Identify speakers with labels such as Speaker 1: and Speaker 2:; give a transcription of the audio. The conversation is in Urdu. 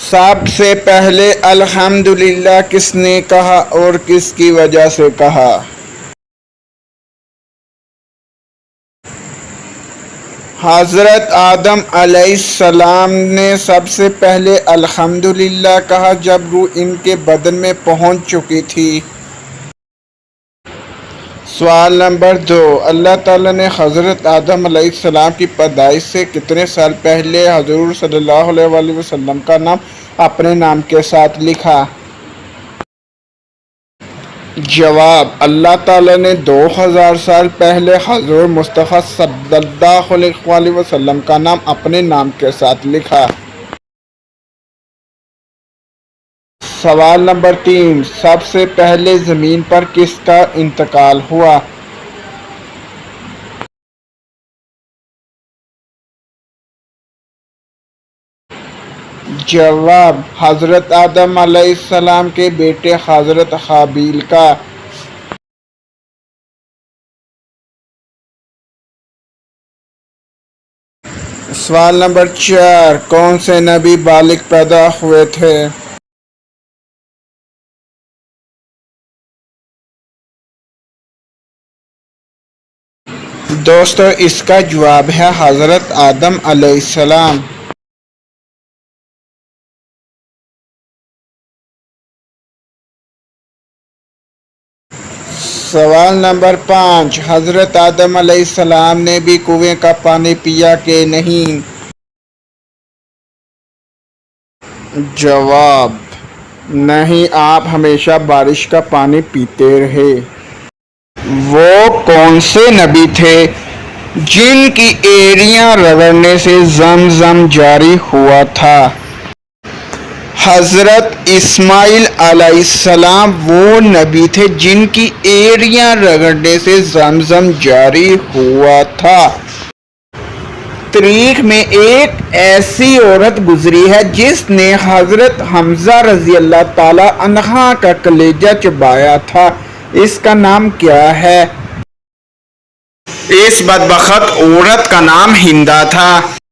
Speaker 1: سب سے پہلے الحمدللہ کس نے کہا اور کس کی وجہ سے کہا؟ حضرت آدم علیہ السلام نے سب سے پہلے الحمدللہ کہا جب روح ان کے بدن میں پہنچ چکی تھی۔ سوال نمبر 2، اللہ تعالیٰ نے حضرت آدم علیہ السلام کی پیدائش سے کتنے سال پہلے حضور صلی اللہ علیہ وآلہ وسلم کا نام اپنے نام کے ساتھ لکھا؟ جواب، اللہ تعالیٰ نے 2000 سال پہلے حضور مصطفیٰ صلی اللہ علیہ وآلہ وسلم کا نام اپنے نام کے ساتھ لکھا۔ سوال نمبر 3، سب سے پہلے زمین پر کس کا انتقال ہوا؟ جواب، حضرت آدم علیہ السلام کے بیٹے حضرت حابیل کا۔ سوال نمبر 4، کون سے نبی بالغ پیدا ہوئے تھے؟ دوستو، اس کا جواب ہے حضرت آدم علیہ السلام۔ سوال نمبر 5، حضرت آدم علیہ السلام نے بھی کنویں کا پانی پیا کہ نہیں؟ جواب، نہیں، آپ ہمیشہ بارش کا پانی پیتے رہے۔ وہ کون سے نبی تھے جن کی ایڑیاں رگڑنے سے زمزم جاری ہوا تھا؟ حضرت اسماعیل علیہ السلام وہ نبی تھے جن کی ایڑیاں رگڑنے سے زمزم جاری ہوا تھا۔ تاریخ میں ایک ایسی عورت گزری ہے جس نے حضرت حمزہ رضی اللہ تعالی عنہ کا کلیجہ چبایا تھا، اس کا نام کیا ہے؟ اس بدبخت عورت کا نام ہندا تھا۔